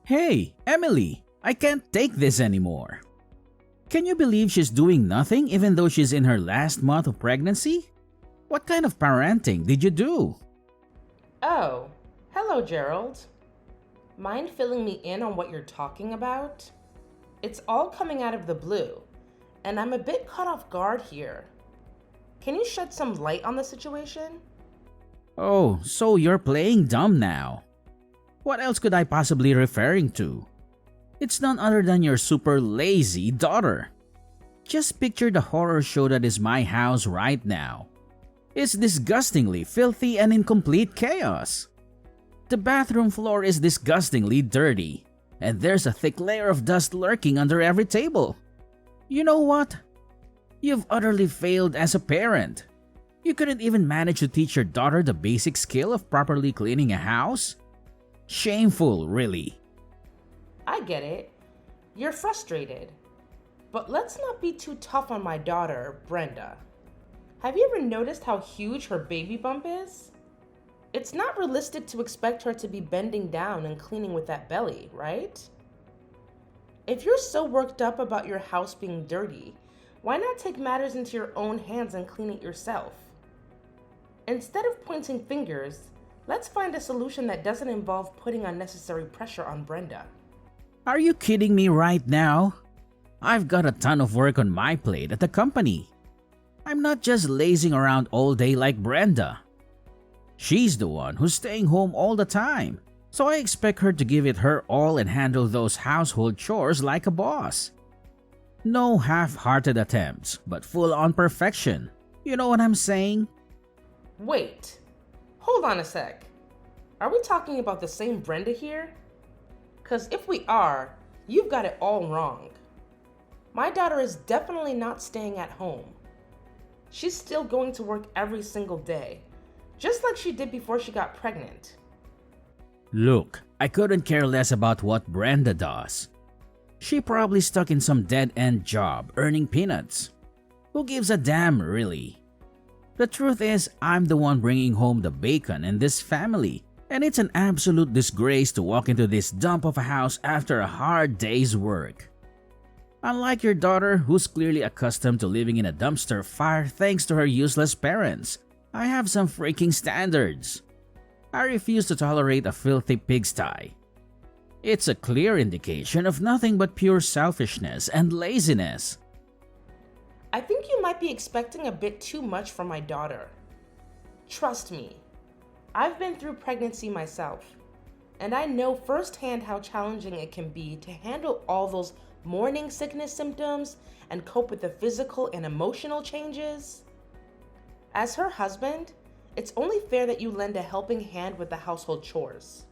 Hey, Emily, I can't take this anymore. Can you believe she's doing nothing even though she's in her last month of pregnancy? What kind of parenting did you do? Oh, hello, Gerald. Mind filling me in on what you're talking about? It's all coming out of the blue, and I'm a bit caught off guard here. Can you shed some light on the situation? Oh, so you're playing dumb now. What else could I possibly referring to? It's none other than your super lazy daughter. Just picture the horror show that is my house right now. It's disgustingly filthy and in complete chaos. The bathroom floor is disgustingly dirty, and there's a thick layer of dust lurking under every table. You know what? You've utterly failed as a parent. You couldn't even manage to teach your daughter the basic skill of properly cleaning a house? Shameful, really. I get it. You're frustrated. But let's not be too tough on my daughter, Brenda. Have you ever noticed how huge her baby bump is? It's not realistic to expect her to be bending down and cleaning with that belly, right? If you're so worked up about your house being dirty, why not take matters into your own hands and clean it yourself? Instead of pointing fingers, let's find a solution that doesn't involve putting unnecessary pressure on Brenda. Are you kidding me right now? I've got a ton of work on my plate at the company. I'm not just lazing around all day like Brenda. She's the one who's staying home all the time, so I expect her to give it her all and handle those household chores like a boss. No half-hearted attempts, but full-on perfection. You know what I'm saying? Wait, hold on a sec. Are we talking about the same Brenda here? 'Cause if we are, you've got it all wrong. My daughter is definitely not staying at home. She's still going to work every single day, just like she did before she got pregnant. Look, I couldn't care less about what Brenda does. She probably stuck in some dead-end job earning peanuts. Who gives a damn, really? The truth is, I'm the one bringing home the bacon in this family, and it's an absolute disgrace to walk into this dump of a house after a hard day's work. Unlike your daughter, who's clearly accustomed to living in a dumpster fire thanks to her useless parents, I have some freaking standards. I refuse to tolerate a filthy pigsty. It's a clear indication of nothing but pure selfishness and laziness. I think you might be expecting a bit too much from my daughter. Trust me, I've been through pregnancy myself, and I know firsthand how challenging it can be to handle all those morning sickness symptoms and cope with the physical and emotional changes. As her husband, it's only fair that you lend a helping hand with the household chores.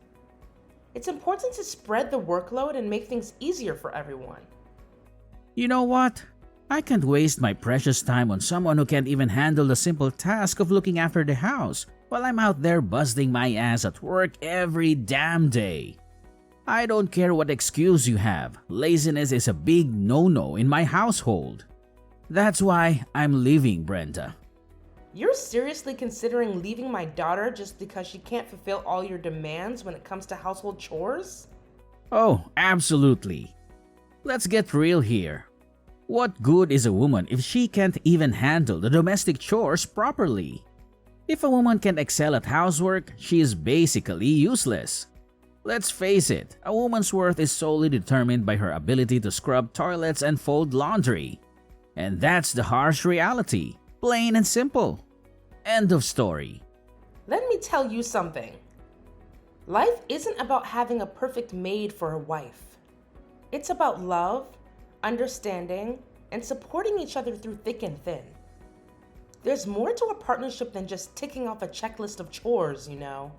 It's important to spread the workload and make things easier for everyone. You know what? I can't waste my precious time on someone who can't even handle the simple task of looking after the house while I'm out there busting my ass at work every damn day. I don't care what excuse you have, laziness is a big no-no in my household. That's why I'm leaving, Brenda. You're seriously considering leaving my daughter just because she can't fulfill all your demands when it comes to household chores? Oh, absolutely. Let's get real here. What good is a woman if she can't even handle the domestic chores properly? If a woman can't excel at housework, she is basically useless. Let's face it, a woman's worth is solely determined by her ability to scrub toilets and fold laundry. And that's the harsh reality, plain and simple. End of story. Let me tell you something. Life isn't about having a perfect maid for a wife. It's about love, understanding, and supporting each other through thick and thin. There's more to a partnership than just ticking off a checklist of chores, you know.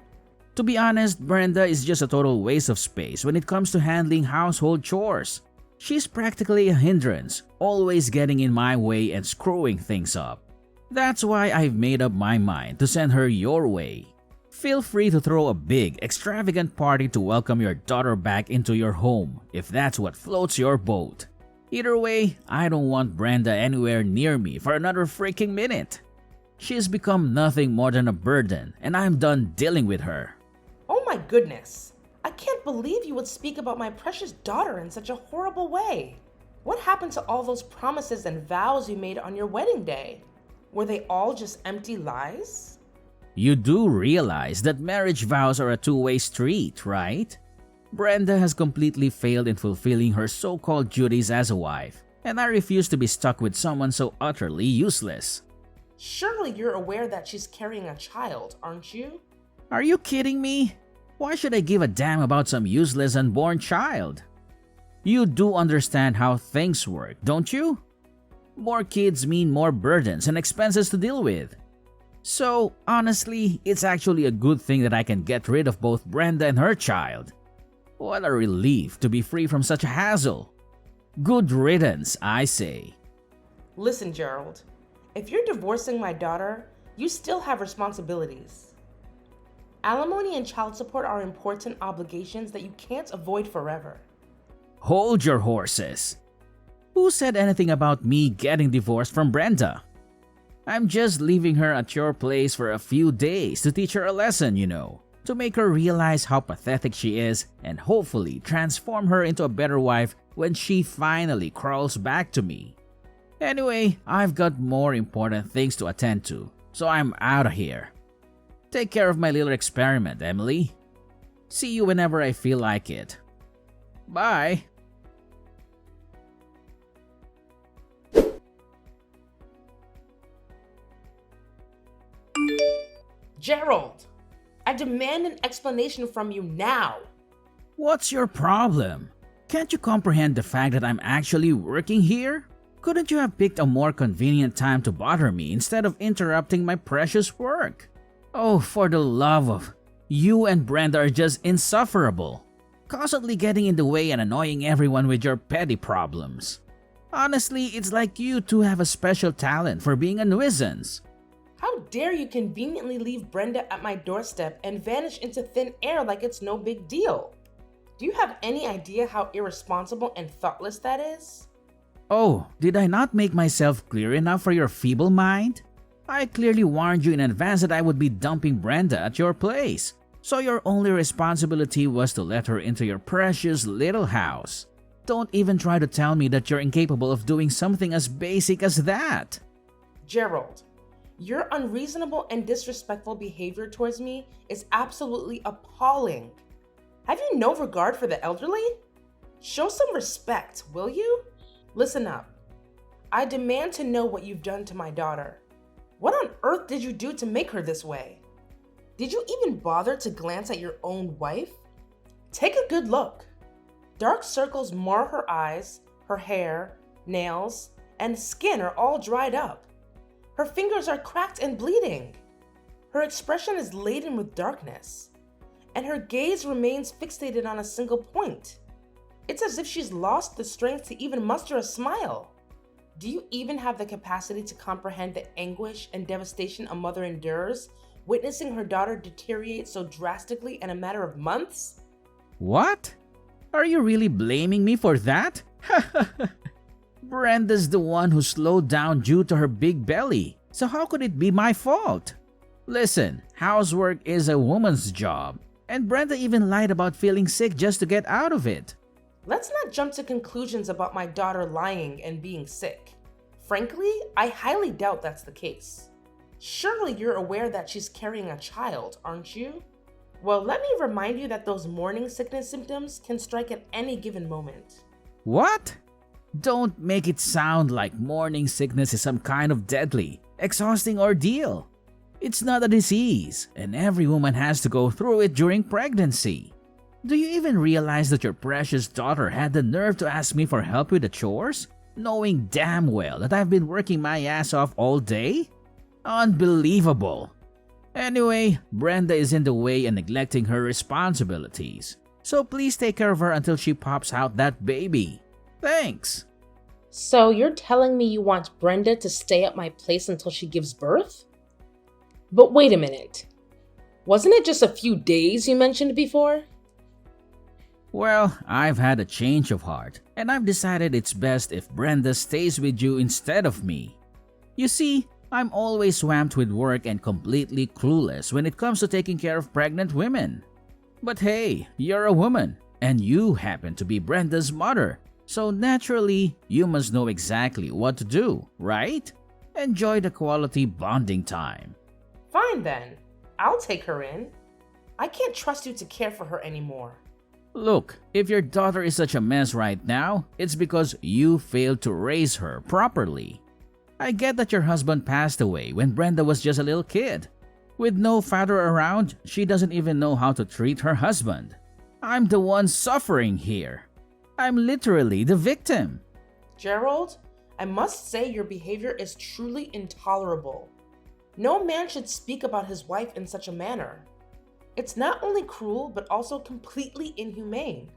To be honest, Brenda is just a total waste of space when it comes to handling household chores. She's practically a hindrance, always getting in my way and screwing things up. That's why I've made up my mind to send her your way. Feel free to throw a big, extravagant party to welcome your daughter back into your home if that's what floats your boat. Either way, I don't want Brenda anywhere near me for another freaking minute. She's become nothing more than a burden, and I'm done dealing with her. Oh my goodness. I can't believe you would speak about my precious daughter in such a horrible way. What happened to all those promises and vows you made on your wedding day? Were they all just empty lies? You do realize that marriage vows are a two-way street, right? Brenda has completely failed in fulfilling her so-called duties as a wife, and I refuse to be stuck with someone so utterly useless. Surely you're aware that she's carrying a child, aren't you? Are you kidding me? Why should I give a damn about some useless unborn child? You do understand how things work, don't you? More kids mean more burdens and expenses to deal with. So, honestly, it's actually a good thing that I can get rid of both Brenda and her child. What a relief to be free from such a hassle. Good riddance, I say. Listen, Gerald, if you're divorcing my daughter, you still have responsibilities. Alimony and child support are important obligations that you can't avoid forever. Hold your horses. Who said anything about me getting divorced from Brenda? I'm just leaving her at your place for a few days to teach her a lesson, to make her realize how pathetic she is and hopefully transform her into a better wife when she finally crawls back to me. Anyway, I've got more important things to attend to, so I'm out of here. Take care of my little experiment, Emily. See you whenever I feel like it. Bye. Gerald, I demand an explanation from you now. What's your problem? Can't you comprehend the fact that I'm actually working here? Couldn't you have picked a more convenient time to bother me instead of interrupting my precious work? Oh, for the love of... You and Brenda are just insufferable. Constantly getting in the way and annoying everyone with your petty problems. Honestly, it's like you two have a special talent for being a nuisance. How dare you conveniently leave Brenda at my doorstep and vanish into thin air like it's no big deal? Do you have any idea how irresponsible and thoughtless that is? Oh, did I not make myself clear enough for your feeble mind? I clearly warned you in advance that I would be dumping Brenda at your place, so your only responsibility was to let her into your precious little house. Don't even try to tell me that you're incapable of doing something as basic as that. Gerald, your unreasonable and disrespectful behavior towards me is absolutely appalling. Have you no regard for the elderly? Show some respect, will you? Listen up. I demand to know what you've done to my daughter. What on earth did you do to make her this way? Did you even bother to glance at your own wife? Take a good look. Dark circles mar her eyes, her hair, nails, and skin are all dried up. Her fingers are cracked and bleeding. Her expression is laden with darkness, and her gaze remains fixated on a single point. It's as if she's lost the strength to even muster a smile. Do you even have the capacity to comprehend the anguish and devastation a mother endures, witnessing her daughter deteriorate so drastically in a matter of months? What? Are you really blaming me for that? Brenda's the one who slowed down due to her big belly, so how could it be my fault? Listen, housework is a woman's job, and Brenda even lied about feeling sick just to get out of it. Let's not jump to conclusions about my daughter lying and being sick. Frankly, I highly doubt that's the case. Surely you're aware that she's carrying a child, aren't you? Well, let me remind you that those morning sickness symptoms can strike at any given moment. What? Don't make it sound like morning sickness is some kind of deadly, exhausting ordeal. It's not a disease, and every woman has to go through it during pregnancy. Do you even realize that your precious daughter had the nerve to ask me for help with the chores, knowing damn well that I've been working my ass off all day? Unbelievable. Anyway, Brenda is in the way and neglecting her responsibilities, so please take care of her until she pops out that baby. Thanks. So you're telling me you want Brenda to stay at my place until she gives birth? But wait a minute. Wasn't it just a few days you mentioned before? Well, I've had a change of heart, and I've decided it's best if Brenda stays with you instead of me. You see, I'm always swamped with work and completely clueless when it comes to taking care of pregnant women. But hey, you're a woman, and you happen to be Brenda's mother. So naturally, you must know exactly what to do, right? Enjoy the quality bonding time. Fine then. I'll take her in. I can't trust you to care for her anymore. Look, if your daughter is such a mess right now, it's because you failed to raise her properly. I get that your husband passed away when Brenda was just a little kid. With no father around, she doesn't even know how to treat her husband. I'm the one suffering here. I'm literally the victim. Gerald, I must say your behavior is truly intolerable. No man should speak about his wife in such a manner. It's not only cruel, but also completely inhumane.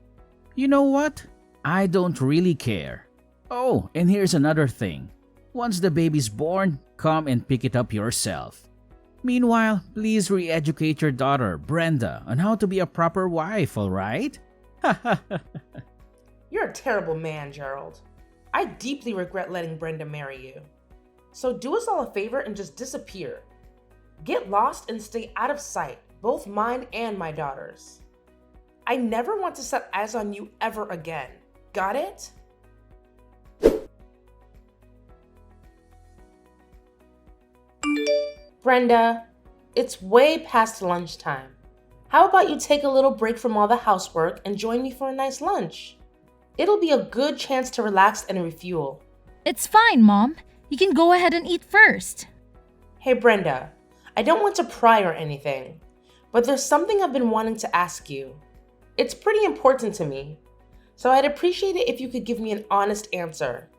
You know what? I don't really care. Oh, and here's another thing. Once the baby's born, come and pick it up yourself. Meanwhile, please re-educate your daughter, Brenda, on how to be a proper wife, alright? You're a terrible man, Gerald. I deeply regret letting Brenda marry you. So do us all a favor and just disappear. Get lost and stay out of sight, both mine and my daughter's. I never want to set eyes on you ever again. Got it? Brenda, it's way past lunchtime. How about you take a little break from all the housework and join me for a nice lunch? It'll be a good chance to relax and refuel. It's fine, Mom. You can go ahead and eat first. Hey Brenda, I don't want to pry or anything, but there's something I've been wanting to ask you. It's pretty important to me, so I'd appreciate it if you could give me an honest answer.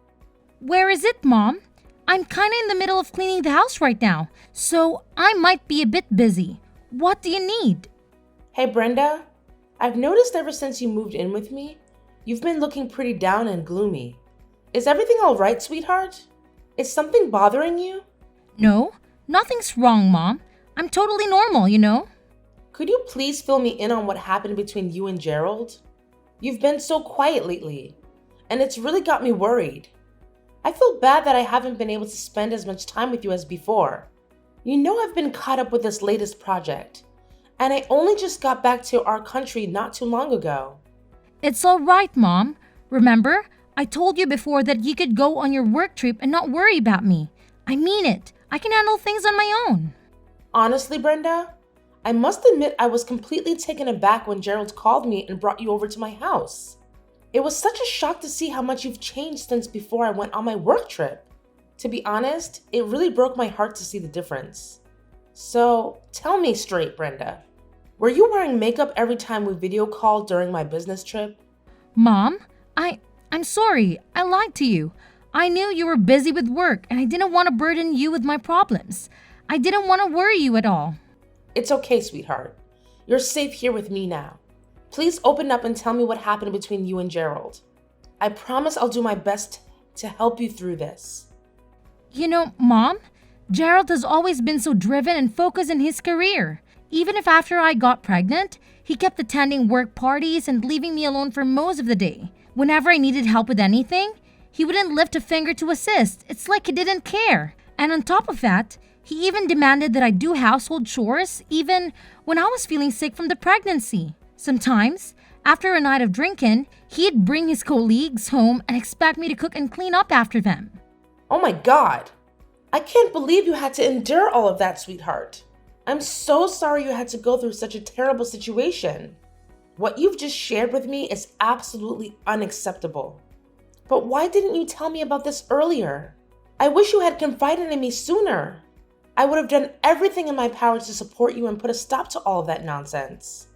Where is it, Mom? I'm kinda in the middle of cleaning the house right now, so I might be a bit busy. What do you need? Hey Brenda, I've noticed ever since you moved in with me, you've been looking pretty down and gloomy. Is everything all right, sweetheart? Is something bothering you? No, nothing's wrong, Mom. I'm totally normal, you know? Could you please fill me in on what happened between you and Gerald? You've been so quiet lately, and it's really got me worried. I feel bad that I haven't been able to spend as much time with you as before. You know I've been caught up with this latest project, and I only just got back to our country not too long ago. It's all right, Mom. Remember, I told you before that you could go on your work trip and not worry about me. I mean it. I can handle things on my own. Honestly, Brenda, I must admit I was completely taken aback when Gerald called me and brought you over to my house. It was such a shock to see how much you've changed since before I went on my work trip. To be honest, it really broke my heart to see the difference. So, tell me straight, Brenda. Were you wearing makeup every time we video called during my business trip? Mom, I'm sorry. I lied to you. I knew you were busy with work and I didn't want to burden you with my problems. I didn't want to worry you at all. It's okay, sweetheart. You're safe here with me now. Please open up and tell me what happened between you and Gerald. I promise I'll do my best to help you through this. You know, Mom, Gerald has always been so driven and focused in his career. Even if after I got pregnant, he kept attending work parties and leaving me alone for most of the day. Whenever I needed help with anything, he wouldn't lift a finger to assist. It's like he didn't care. And on top of that, he even demanded that I do household chores even when I was feeling sick from the pregnancy. Sometimes, after a night of drinking, he'd bring his colleagues home and expect me to cook and clean up after them. Oh my God! I can't believe you had to endure all of that, sweetheart. I'm so sorry you had to go through such a terrible situation. What you've just shared with me is absolutely unacceptable. But why didn't you tell me about this earlier? I wish you had confided in me sooner. I would have done everything in my power to support you and put a stop to all of that nonsense.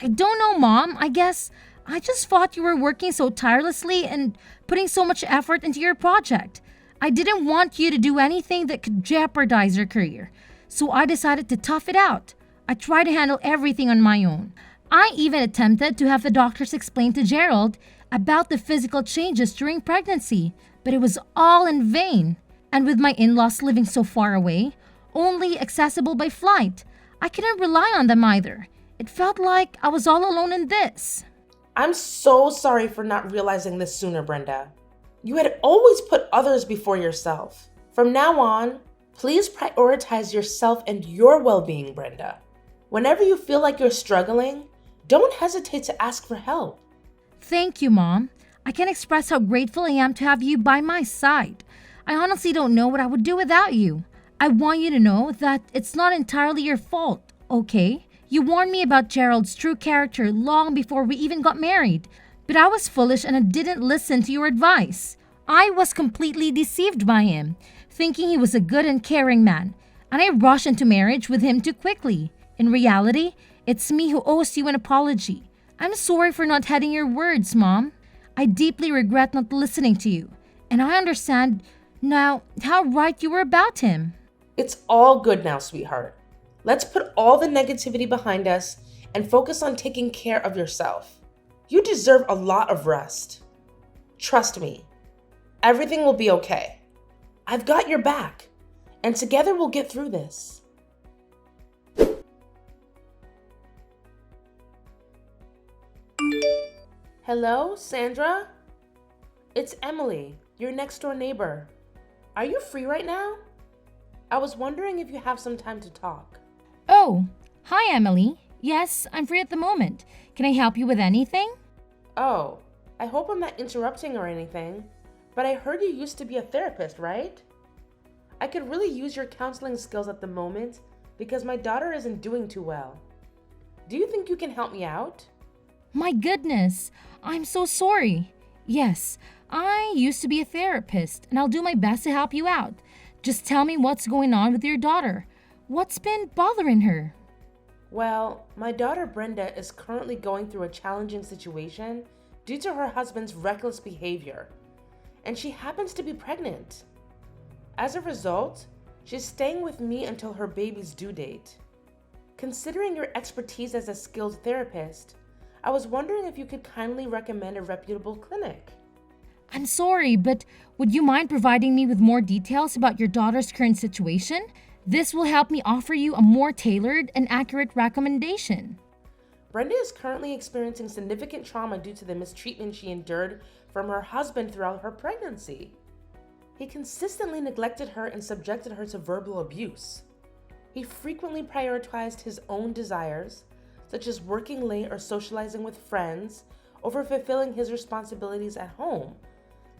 I don't know, Mom. I guess I just thought you were working so tirelessly and putting so much effort into your project. I didn't want you to do anything that could jeopardize your career, so I decided to tough it out. I tried to handle everything on my own. I even attempted to have the doctors explain to Gerald about the physical changes during pregnancy, but it was all in vain. And with my in-laws living so far away, only accessible by flight, I couldn't rely on them either. It felt like I was all alone in this. I'm so sorry for not realizing this sooner, Brenda. You had always put others before yourself. From now on, please prioritize yourself and your well-being, Brenda. Whenever you feel like you're struggling, Don't hesitate to ask for help. Thank you, Mom. I can't express how grateful I am to have you by my side. I honestly don't know what I would do without you. I want you to know that it's not entirely your fault, okay? You warned me about Gerald's true character long before we even got married, but I was foolish and I didn't listen to your advice. I was completely deceived by him, thinking he was a good and caring man, and I rushed into marriage with him too quickly. In reality, it's me who owes you an apology. I'm sorry for not heeding your words, Mom. I deeply regret not listening to you, and I understand now how right you were about him. It's all good now, sweetheart. Let's put all the negativity behind us and focus on taking care of yourself. You deserve a lot of rest. Trust me, everything will be okay. I've got your back, and together we'll get through this. Hello, Sandra? It's Emily, your next door neighbor. Are you free right now? I was wondering if you have some time to talk. Oh, hi, Emily. Yes, I'm free at the moment. Can I help you with anything? Oh, I hope I'm not interrupting or anything, but I heard you used to be a therapist, right? I could really use your counseling skills at the moment because my daughter isn't doing too well. Do you think you can help me out? My goodness, I'm so sorry. Yes, I used to be a therapist, and I'll do my best to help you out. Just tell me what's going on with your daughter. What's been bothering her? Well, my daughter Brenda is currently going through a challenging situation due to her husband's reckless behavior, and she happens to be pregnant. As a result, she's staying with me until her baby's due date. Considering your expertise as a skilled therapist, I was wondering if you could kindly recommend a reputable clinic. I'm sorry, but would you mind providing me with more details about your daughter's current situation? This will help me offer you a more tailored and accurate recommendation. Brenda is currently experiencing significant trauma due to the mistreatment she endured from her husband throughout her pregnancy. He consistently neglected her and subjected her to verbal abuse. He frequently prioritized his own desires, such as working late or socializing with friends, over fulfilling his responsibilities at home,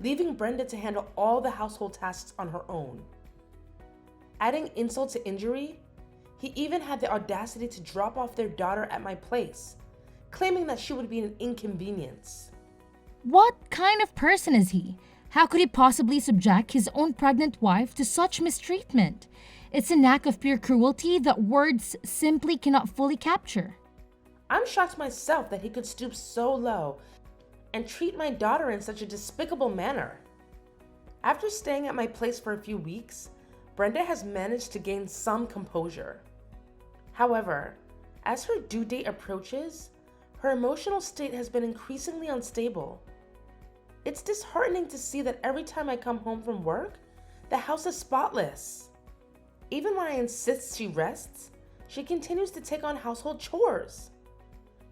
leaving Brenda to handle all the household tasks on her own. Adding insult to injury, he even had the audacity to drop off their daughter at my place, claiming that she would be an inconvenience. What kind of person is he? How could he possibly subject his own pregnant wife to such mistreatment? It's an act of pure cruelty that words simply cannot fully capture. I'm shocked myself that he could stoop so low and treat my daughter in such a despicable manner. After staying at my place for a few weeks, Brenda has managed to gain some composure. However, as her due date approaches, her emotional state has been increasingly unstable. It's disheartening to see that every time I come home from work, the house is spotless. Even when I insist she rests, she continues to take on household chores.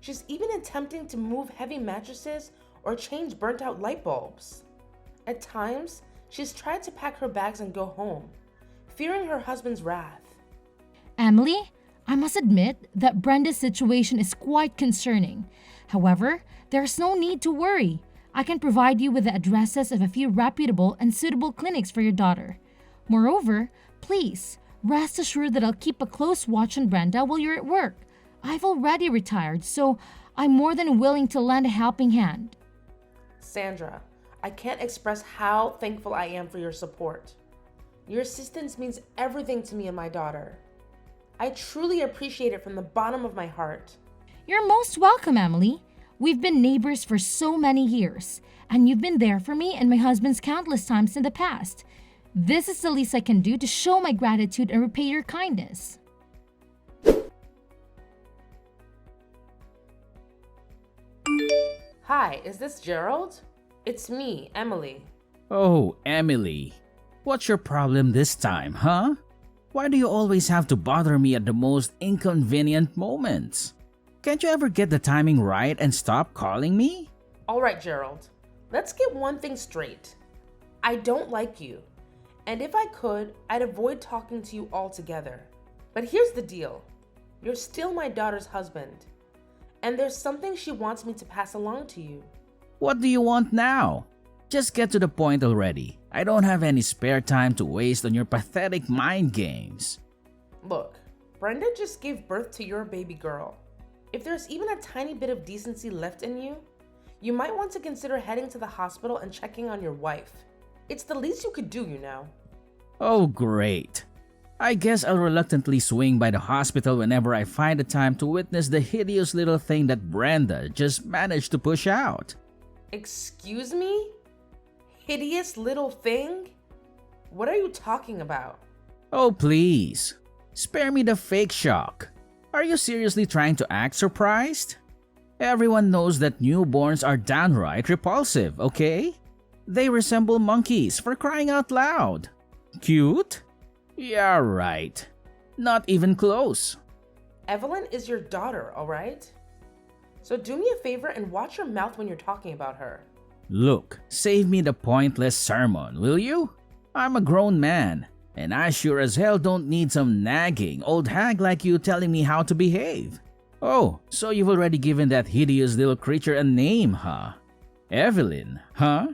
She's even attempting to move heavy mattresses or change burnt-out light bulbs. At times, she's tried to pack her bags and go home, fearing her husband's wrath. Emily, I must admit that Brenda's situation is quite concerning. However, there's no need to worry. I can provide you with the addresses of a few reputable and suitable clinics for your daughter. Moreover, please, rest assured that I'll keep a close watch on Brenda while you're at work. I've already retired, so I'm more than willing to lend a helping hand. Sandra, I can't express how thankful I am for your support. Your assistance means everything to me and my daughter. I truly appreciate it from the bottom of my heart. You're most welcome, Emily. We've been neighbors for so many years, and you've been there for me and my husband's countless times in the past. This is the least I can do to show my gratitude and repay your kindness. Hi, is this Gerald? It's me, Emily. Oh, Emily. What's your problem this time, huh? Why do you always have to bother me at the most inconvenient moments? Can't you ever get the timing right and stop calling me? All right, Gerald. Let's get one thing straight. I don't like you. And if I could, I'd avoid talking to you altogether. But here's the deal. You're still my daughter's husband. And there's something she wants me to pass along to you. What do you want now? Just get to the point already. I don't have any spare time to waste on your pathetic mind games. Look, Brenda just gave birth to your baby girl. If there's even a tiny bit of decency left in you, you might want to consider heading to the hospital and checking on your wife. It's the least you could do, you know. Oh, great. I guess I'll reluctantly swing by the hospital whenever I find the time to witness the hideous little thing that Brenda just managed to push out. Excuse me? Hideous little thing? What are you talking about? Oh, please. Spare me the fake shock. Are you seriously trying to act surprised? Everyone knows that newborns are downright repulsive, okay? They resemble monkeys, for crying out loud. Cute? Yeah, right. Not even close. Evelyn is your daughter, alright? So do me a favor and watch your mouth when you're talking about her. Look, save me the pointless sermon, will you? I'm a grown man, and I sure as hell don't need some nagging old hag like you telling me how to behave. Oh, so you've already given that hideous little creature a name, huh? Evelyn, huh?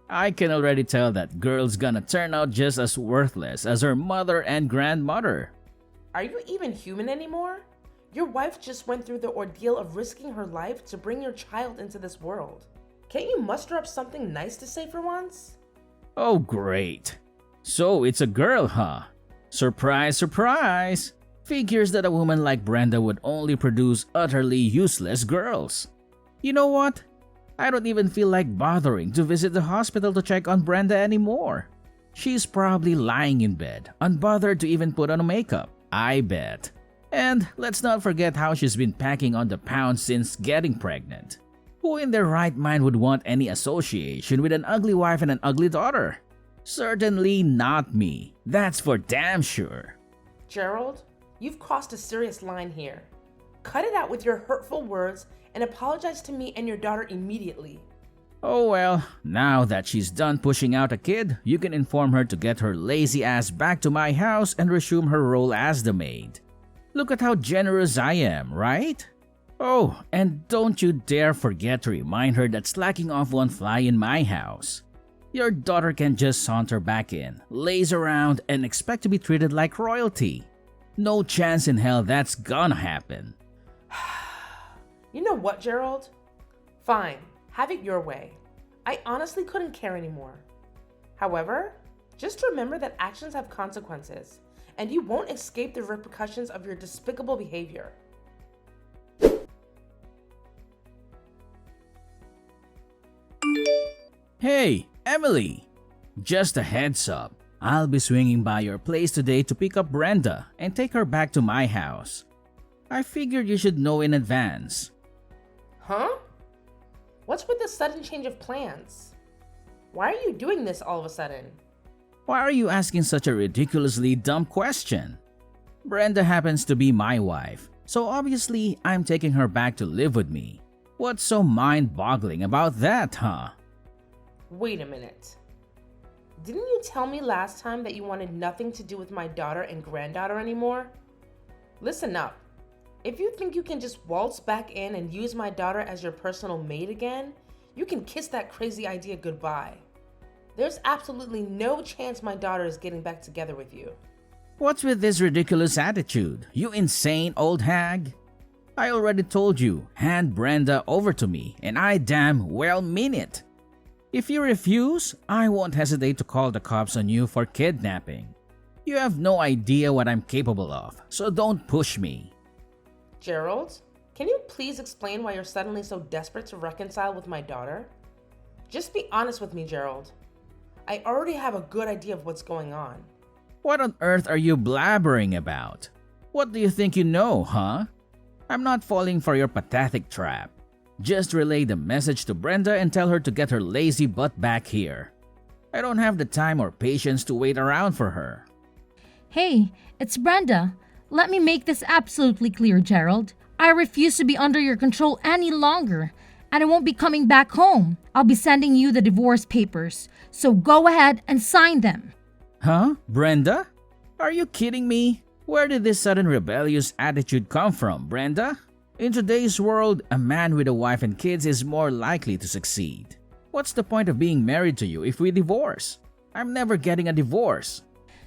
I can already tell that girl's gonna turn out just as worthless as her mother and grandmother. Are you even human anymore? Your wife just went through the ordeal of risking her life to bring your child into this world. Can't you muster up something nice to say for once? Oh, great. So it's a girl, huh? Surprise, surprise! Figures that a woman like Brenda would only produce utterly useless girls. You know what? I don't even feel like bothering to visit the hospital to check on Brenda anymore. She's probably lying in bed, unbothered to even put on makeup, I bet. And let's not forget how she's been packing on the pounds since getting pregnant. Who in their right mind would want any association with an ugly wife and an ugly daughter? Certainly not me. That's for damn sure. Gerald, you've crossed a serious line here. Cut it out with your hurtful words and apologize to me and your daughter immediately. Oh well, now that she's done pushing out a kid, you can inform her to get her lazy ass back to my house and resume her role as the maid. Look at how generous I am, right? Oh, and don't you dare forget to remind her that slacking off won't fly in my house. Your daughter can just saunter back in, laze around, and expect to be treated like royalty. No chance in hell that's gonna happen. You know what, Gerald? Fine, have it your way. I honestly couldn't care anymore. However, just remember that actions have consequences, and you won't escape the repercussions of your despicable behavior. Hey, Emily! Just a heads up, I'll be swinging by your place today to pick up Brenda and take her back to my house. I figured you should know in advance. Huh? What's with the sudden change of plans? Why are you doing this all of a sudden? Why are you asking such a ridiculously dumb question? Brenda happens to be my wife, so obviously I'm taking her back to live with me. What's so mind-boggling about that, huh? Wait a minute. Didn't you tell me last time that you wanted nothing to do with my daughter and granddaughter anymore? Listen up. If you think you can just waltz back in and use my daughter as your personal maid again, you can kiss that crazy idea goodbye. There's absolutely no chance my daughter is getting back together with you. What's with this ridiculous attitude, you insane old hag? I already told you, hand Brenda over to me, and I damn well mean it. If you refuse, I won't hesitate to call the cops on you for kidnapping. You have no idea what I'm capable of, so don't push me. Gerald, can you please explain why you're suddenly so desperate to reconcile with my daughter? Just be honest with me, Gerald. I already have a good idea of what's going on. What on earth are you blabbering about? What do you think you know, huh? I'm not falling for your pathetic trap. Just relay the message to Brenda and tell her to get her lazy butt back here. I don't have the time or patience to wait around for her. Hey, it's Brenda. Let me make this absolutely clear, Gerald. I refuse to be under your control any longer, and I won't be coming back home. I'll be sending you the divorce papers, so go ahead and sign them. Huh? Brenda? Are you kidding me? Where did this sudden rebellious attitude come from, Brenda? In today's world, a man with a wife and kids is more likely to succeed. What's the point of being married to you if we divorce? I'm never getting a divorce.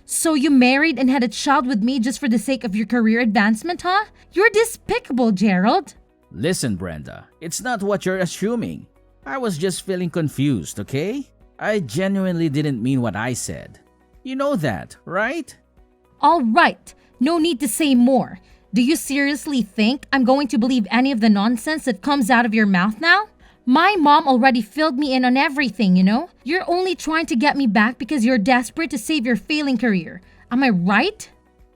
So you married and had a child with me just for the sake of your career advancement, huh? You're despicable, Gerald. Listen, Brenda, it's not what you're assuming. I was just feeling confused, okay? I genuinely didn't mean what I said. You know that, right? All right, no need to say more. Do you seriously think I'm going to believe any of the nonsense that comes out of your mouth now? My mom already filled me in on everything, you know? You're only trying to get me back because you're desperate to save your failing career. Am I right?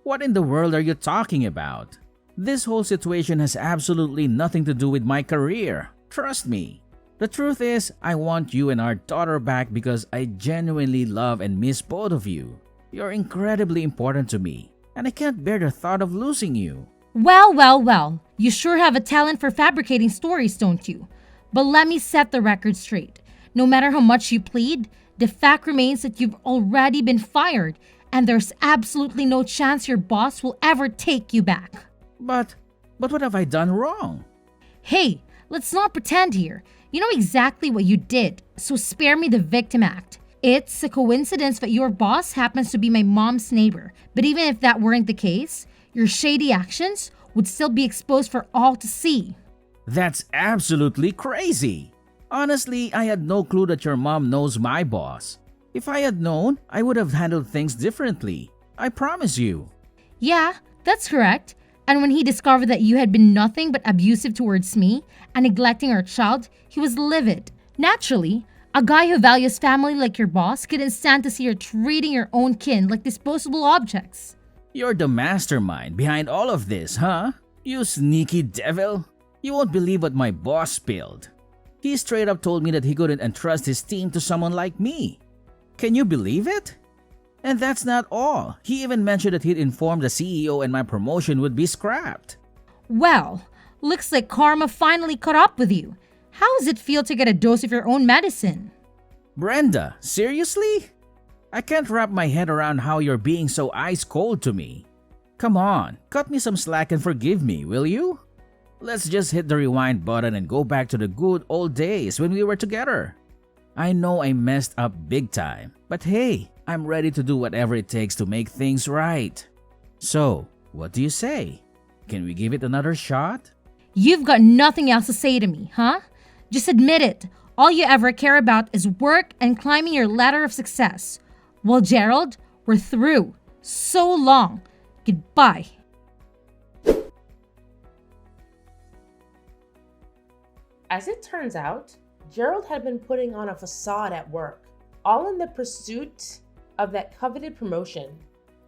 What in the world are you talking about? This whole situation has absolutely nothing to do with my career. Trust me. The truth is, I want you and our daughter back because I genuinely love and miss both of you. You're incredibly important to me, and I can't bear the thought of losing you. Well. You sure have a talent for fabricating stories, don't you? But let me set the record straight. No matter how much you plead, the fact remains that you've already been fired, and there's absolutely no chance your boss will ever take you back. But what have I done wrong? Hey, let's not pretend here. You know exactly what you did, so spare me the victim act. It's a coincidence that your boss happens to be my mom's neighbor, but even if that weren't the case, your shady actions would still be exposed for all to see. That's absolutely crazy. Honestly, I had no clue that your mom knows my boss. If I had known, I would have handled things differently. I promise you. Yeah, that's correct. And when he discovered that you had been nothing but abusive towards me and neglecting our child, he was livid. Naturally, a guy who values family like your boss couldn't stand to see her treating your own kin like disposable objects. You're the mastermind behind all of this, huh? You sneaky devil. You won't believe what my boss spilled. He straight up told me that he couldn't entrust his team to someone like me. Can you believe it? And that's not all. He even mentioned that he'd informed the CEO and my promotion would be scrapped. Well, looks like karma finally caught up with you. How does it feel to get a dose of your own medicine? Brenda, seriously? I can't wrap my head around how you're being so ice cold to me. Come on, cut me some slack and forgive me, will you? Let's just hit the rewind button and go back to the good old days when we were together. I know I messed up big time, but hey, I'm ready to do whatever it takes to make things right. So, what do you say? Can we give it another shot? You've got nothing else to say to me, huh? Just admit it. All you ever care about is work and climbing your ladder of success. Well, Gerald, we're through. So long. Goodbye. As it turns out, Gerald had been putting on a facade at work, all in the pursuit of that coveted promotion.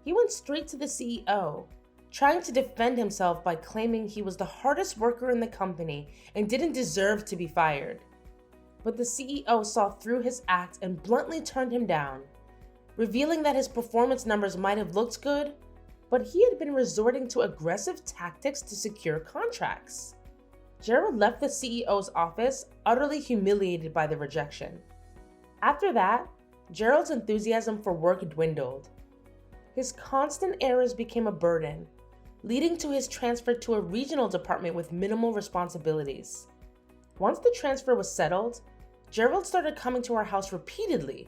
He went straight to the CEO, trying to defend himself by claiming he was the hardest worker in the company and didn't deserve to be fired. But the CEO saw through his act and bluntly turned him down, revealing that his performance numbers might have looked good, but he had been resorting to aggressive tactics to secure contracts. Gerald left the CEO's office utterly humiliated by the rejection. After that, Gerald's enthusiasm for work dwindled. His constant errors became a burden, leading to his transfer to a regional department with minimal responsibilities. Once the transfer was settled, Gerald started coming to our house repeatedly,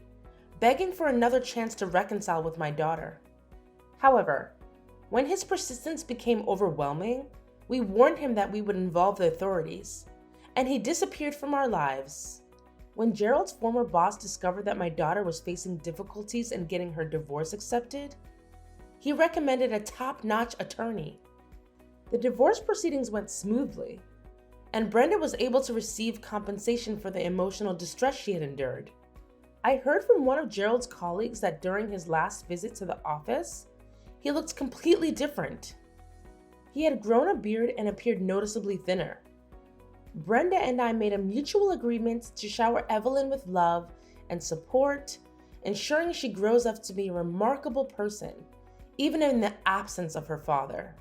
begging for another chance to reconcile with my daughter. However, when his persistence became overwhelming, we warned him that we would involve the authorities, and he disappeared from our lives. When Gerald's former boss discovered that my daughter was facing difficulties in getting her divorce accepted, he recommended a top-notch attorney. The divorce proceedings went smoothly, and Brenda was able to receive compensation for the emotional distress she had endured. I heard from one of Gerald's colleagues that during his last visit to the office, he looked completely different. He had grown a beard and appeared noticeably thinner. Brenda and I made a mutual agreement to shower Evelyn with love and support, ensuring she grows up to be a remarkable person, even in the absence of her father.